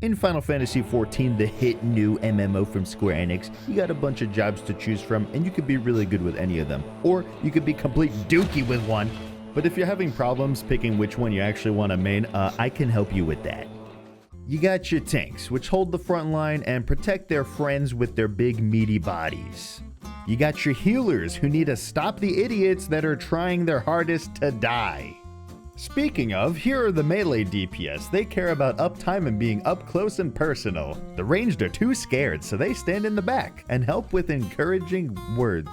In Final Fantasy XIV, the hit new MMO from Square Enix, you got a bunch of jobs to choose from, and you could be really good with any of them. Or you could be complete dookie with one. But if you're having problems picking which one you actually want to main, I can help you with that. You got your tanks, which hold the front line and protect their friends with their big meaty bodies. You got your healers, who need to stop the idiots that are trying their hardest to die. Speaking of, here are the melee DPS. They care about uptime and being up close and personal. The ranged are too scared, so they stand in the back and help with encouraging words.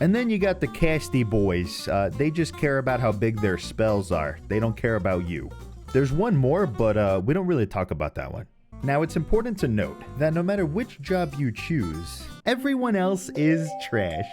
And then you got the casty boys. They just care about how big their spells are. They don't care about you. There's one more, but we don't really talk about that one. Now, it's important to note that no matter which job you choose, everyone else is trash.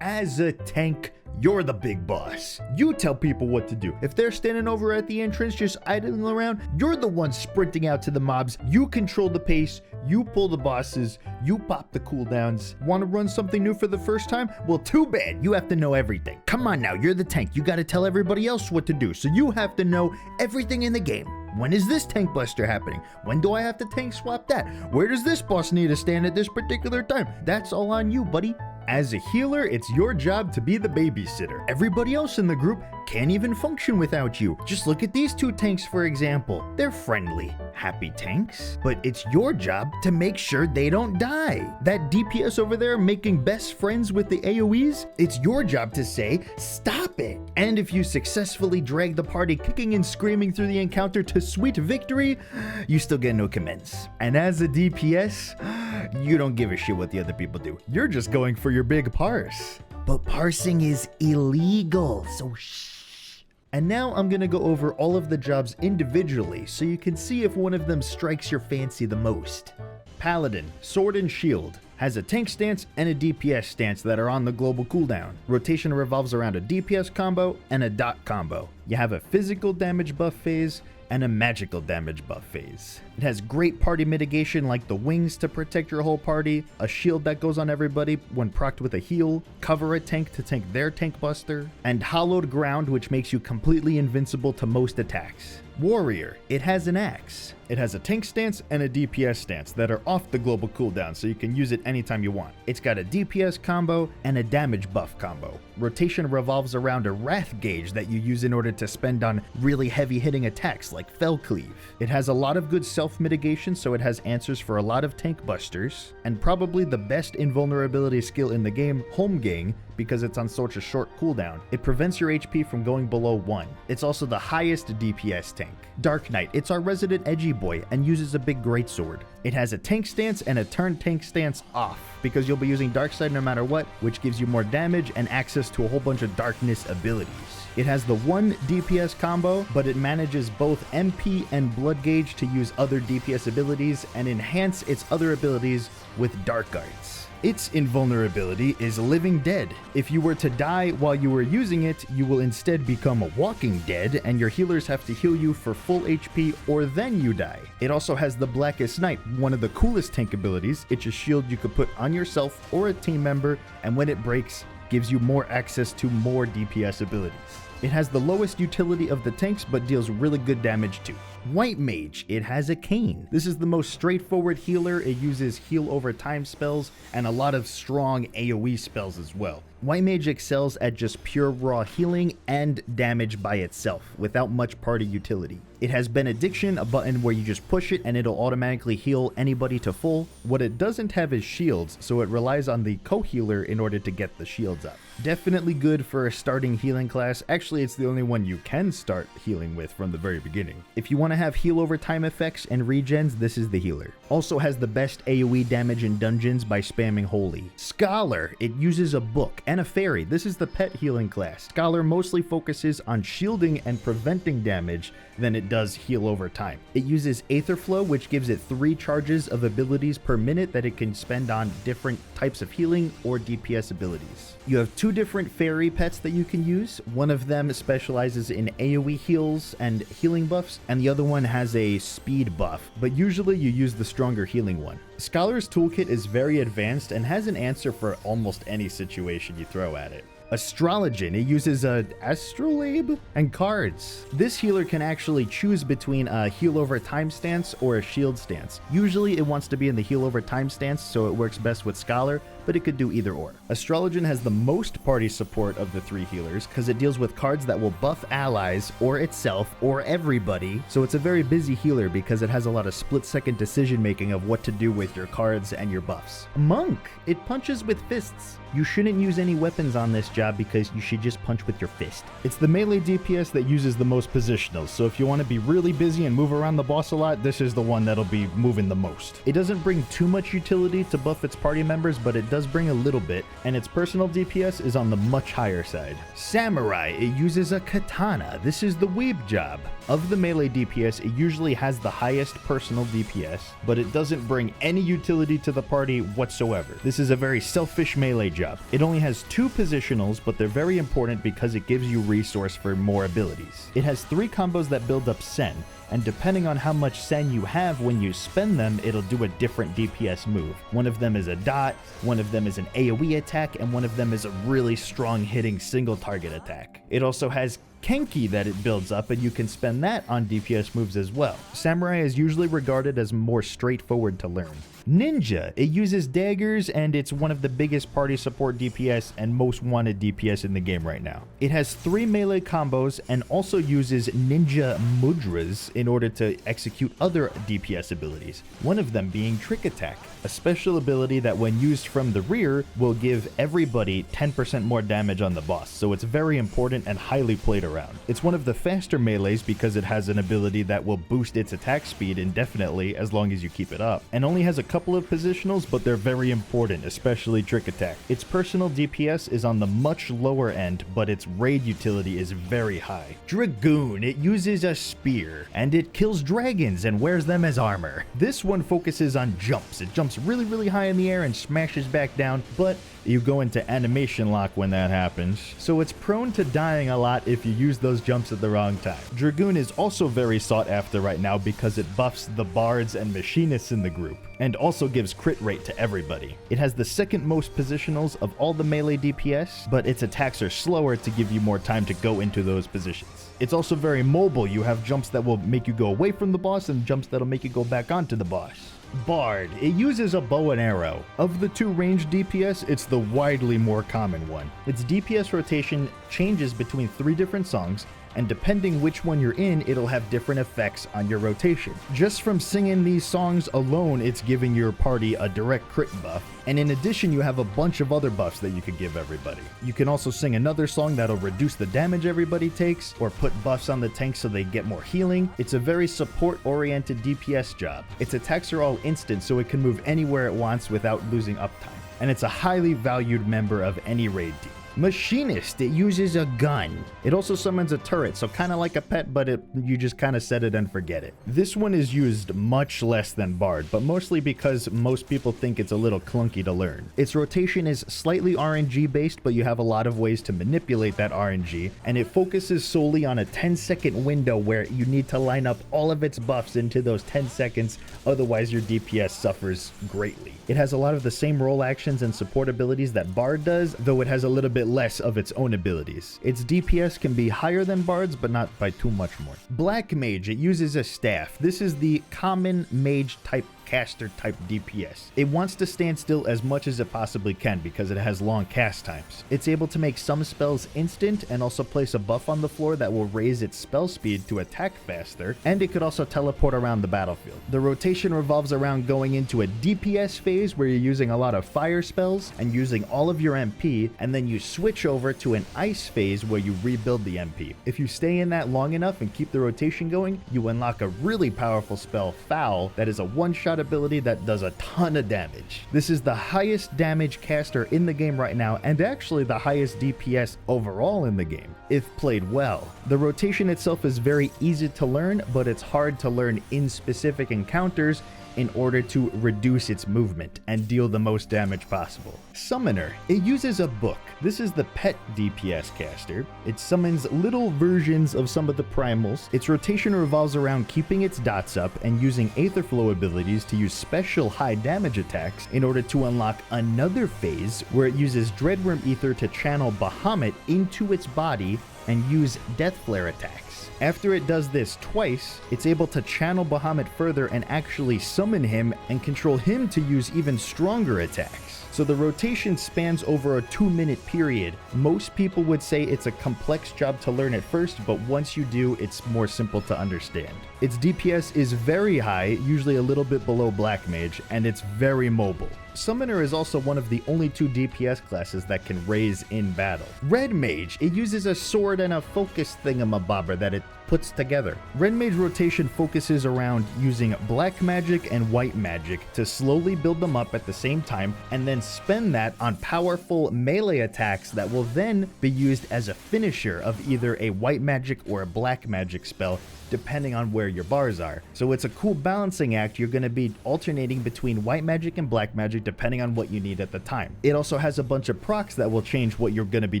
As a tank, you're the big boss. You tell people what to do. If they're standing over at the entrance just idling around, you're the one sprinting out to the mobs. You control the pace, you pull the bosses, you pop the cooldowns. Want to run something new for the first time? Well, too bad. You have to know everything. Come on now, you're the tank. You got to tell everybody else what to do, so you have to know everything in the game. When is this tank buster happening? When do I have to tank swap that? Where does this boss need to stand at this particular time? That's all on you, buddy. As a healer, it's your job to be the babysitter. Everybody else in the group can't even function without you. Just look at these two tanks, for example. They're friendly, happy tanks, but it's your job to make sure they don't die. That DPS over there making best friends with the AoEs, it's your job to say, stop it. And if you successfully drag the party kicking and screaming through the encounter to sweet victory, you still get no commends. And as a DPS, you don't give a shit what the other people do. You're just going for your big parse. But parsing is illegal, so shh. And now I'm gonna go over all of the jobs individually so you can see if one of them strikes your fancy the most. Paladin, Sword and Shield, has a tank stance and a DPS stance that are on the global cooldown. Rotation revolves around a DPS combo and a dot combo. You have a physical damage buff phase and a magical damage buff phase. It has great party mitigation like the wings to protect your whole party, a shield that goes on everybody when procced with a heal, cover a tank to tank their tank buster, and hollowed ground, which makes you completely invincible to most attacks. Warrior, it has an axe. It has a tank stance and a DPS stance that are off the global cooldown, so you can use it anytime you want. It's got a DPS combo and a damage buff combo. Rotation revolves around a wrath gauge that you use in order to spend on really heavy hitting attacks like Fell Cleave. It has a lot of good self-mitigation, so it has answers for a lot of tank busters, and probably the best invulnerability skill in the game, Home Gang, because it's on such a short cooldown. It prevents your HP from going below 1. It's also the highest DPS tank. Dark Knight, it's our resident edgy boy and uses a big greatsword. It has a tank stance and a turn tank stance off, because you'll be using Dark Side no matter what, which gives you more damage and access to a whole bunch of darkness abilities. It has the one DPS combo, but it manages both MP and blood gauge to use other DPS abilities and enhance its other abilities with dark arts. Its invulnerability is Living Dead. If you were to die while you were using it, you will instead become a Walking Dead, and your healers have to heal you for full HP or then you die. It also has the Blackest Night, one of the coolest tank abilities. It's a shield you could put on yourself or a team member, and when it breaks, gives you more access to more DPS abilities. It has the lowest utility of the tanks, but deals really good damage too. White Mage, it has a cane. This is the most straightforward healer. It uses heal over time spells and a lot of strong AoE spells as well. White Mage excels at just pure raw healing and damage by itself, without much party utility. It has Benediction, a button where you just push it and it'll automatically heal anybody to full. What it doesn't have is shields, so it relies on the co-healer in order to get the shields up. Definitely good for a starting healing class. Actually, it's the only one you can start healing with from the very beginning. If you want to have heal over time effects and regens, this is the healer. Also has the best AoE damage in dungeons by spamming Holy. Scholar, it uses a book and a fairy. This is the pet healing class. Scholar mostly focuses on shielding and preventing damage than it does heal over time. It uses Aether Flow, which gives it 3 charges of abilities per minute that it can spend on different types of healing or DPS abilities. You have 2 different fairy pets that you can use. One of them specializes in AoE heals and healing buffs, and the other one has a speed buff, but usually you use the stronger healing one. Scholar's toolkit is very advanced and has an answer for almost any situation you throw at it. Astrology, it uses a Astrolabe and cards. This healer can actually choose between a heal over time stance or a shield stance. Usually it wants to be in the heal over time stance, so it works best with Scholar, but it could do either or. Astrology has the most party support of the 3 healers because it deals with cards that will buff allies or itself or everybody, so it's a very busy healer because it has a lot of split-second decision making of what to do with your cards and your buffs. Monk, it punches with fists. You shouldn't use any weapons on this job because you should just punch with your fist. It's the melee DPS that uses the most positionals, so if you want to be really busy and move around the boss a lot, this is the one that'll be moving the most. It doesn't bring too much utility to buff its party members, but it does bring a little bit, and its personal DPS is on the much higher side. Samurai, it uses a katana. This is the weeb job. Of the melee DPS, it usually has the highest personal DPS, but it doesn't bring any utility to the party whatsoever. This is a very selfish melee job. It only has 2 positionals, but they're very important because it gives you resource for more abilities. It has 3 combos that build up Sen, and depending on how much Sen you have when you spend them, it'll do a different DPS move. One of them is a dot, one of them is an AoE attack, and one of them is a really strong hitting single target attack. It also has Kenki that it builds up, and you can spend that on DPS moves as well. Samurai is usually regarded as more straightforward to learn. Ninja, it uses daggers, and it's one of the biggest party support DPS and most wanted DPS in the game right now. It has 3 melee combos and also uses ninja mudras in order to execute other DPS abilities, one of them being Trick Attack, a special ability that when used from the rear will give everybody 10% more damage on the boss, so it's very important and highly played around. It's one of the faster melees because it has an ability that will boost its attack speed indefinitely as long as you keep it up, and only has a couple of positionals, but they're very important, especially Trick Attack. Its personal DPS is on the much lower end, but its raid utility is very high. Dragoon, it uses a spear, and it kills dragons and wears them as armor. This one focuses on jumps. It jumps really high in the air and smashes back down, but you go into animation lock when that happens, so it's prone to dying a lot if you use those jumps at the wrong time. Dragoon is also very sought after right now because it buffs the bards and machinists in the group, and also gives crit rate to everybody. It has the 2nd most positionals of all the melee DPS, but its attacks are slower to give you more time to go into those positions. It's also very mobile. You have jumps that will make you go away from the boss and jumps that'll make you go back onto the boss. Bard, it uses a bow and arrow. Of the 2 ranged DPS, it's the widely more common one. Its DPS rotation changes between 3 different songs, and depending which one you're in, it'll have different effects on your rotation. Just from singing these songs alone, it's giving your party a direct crit buff, and in addition you have a bunch of other buffs that you could give everybody. You can also sing another song that'll reduce the damage everybody takes, or put buffs on the tank so they get more healing. It's a very support-oriented DPS job. Its attacks are all instant, so it can move anywhere it wants without losing uptime, and it's a highly valued member of any raid team. Machinist, it uses a gun. It also summons a turret, so kind of like a pet, but you just kind of set it and forget it. This one is used much less than Bard, but mostly because most people think it's a little clunky to learn. Its rotation is slightly RNG based, but you have a lot of ways to manipulate that RNG, and it focuses solely on a 10-second window where you need to line up all of its buffs into those 10 seconds, otherwise your DPS suffers greatly. It has a lot of the same role actions and support abilities that Bard does, though it has a little bit less of its own abilities. Its DPS can be higher than Bard's, but not by too much more. Black Mage, it uses a staff. This is the common mage type caster type DPS. It wants to stand still as much as it possibly can because it has long cast times. It's able to make some spells instant and also place a buff on the floor that will raise its spell speed to attack faster, and it could also teleport around the battlefield. The rotation revolves around going into a DPS phase where you're using a lot of fire spells and using all of your MP, and then you switch over to an ice phase where you rebuild the MP. If you stay in that long enough and keep the rotation going, you unlock a really powerful spell, Foul, that is a one-shot ability that does a ton of damage. This is the highest damage caster in the game right now, and actually the highest DPS overall in the game, if played well. The rotation itself is very easy to learn, but it's hard to learn in specific encounters in order to reduce its movement and deal the most damage possible. Summoner. It uses a book. This is the pet DPS caster. It summons little versions of some of the primals. Its rotation revolves around keeping its dots up and using Aether Flow abilities to use special high damage attacks in order to unlock another phase where it uses Dreadworm Ether to channel Bahamut into its body and use Death Flare attacks. After it does this twice, it's able to channel Bahamut further and actually summon him and control him to use even stronger attacks. So the rotation spans over a 2-minute period. Most people would say it's a complex job to learn at first, but once you do, it's more simple to understand. Its DPS is very high, usually a little bit below Black Mage, and it's very mobile. Summoner is also one of the only 2 DPS classes that can raise in battle. Red Mage, it uses a sword and a focus thingamabobber that it puts together. Red Mage rotation focuses around using black magic and white magic to slowly build them up at the same time and then spend that on powerful melee attacks that will then be used as a finisher of either a white magic or a black magic spell, depending on where your bars are. So it's a cool balancing act. You're going to be alternating between white magic and black magic depending on what you need at the time. It also has a bunch of procs that will change what you're going to be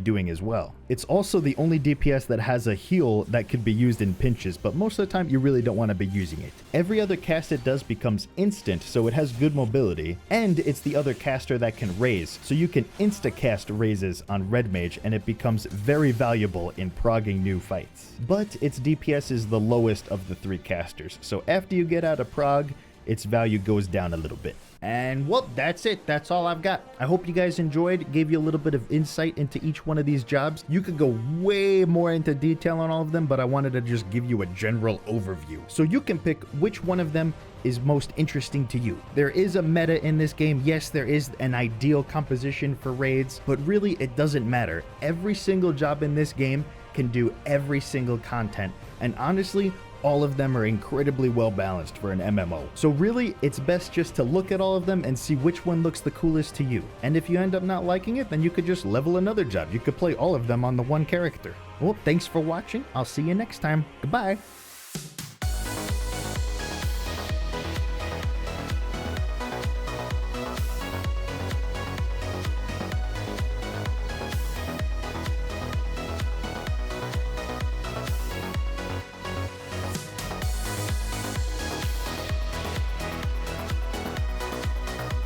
doing as well. It's also the only DPS that has a heal that could be used in pinches, but most of the time you really don't want to be using it. Every other cast it does becomes instant, so it has good mobility, and it's the other caster that can raise, so you can insta-cast raises on Red Mage and it becomes very valuable in progging new fights. But its DPS is the lowest of the 3 casters, so after you get out of prog, its value goes down a little bit. And well, that's it. That's all I've got. I hope you guys enjoyed, gave you a little bit of insight into each one of these jobs. You could go way more into detail on all of them, but I wanted to just give you a general overview. So you can pick which one of them is most interesting to you. There is a meta in this game. Yes, there is an ideal composition for raids, but really it doesn't matter. Every single job in this game can do every single content, and honestly, all of them are incredibly well balanced for an MMO. So really, it's best just to look at all of them and see which one looks the coolest to you. And if you end up not liking it, then you could just level another job. You could play all of them on the one character. Well, thanks for watching. I'll see you next time. Goodbye.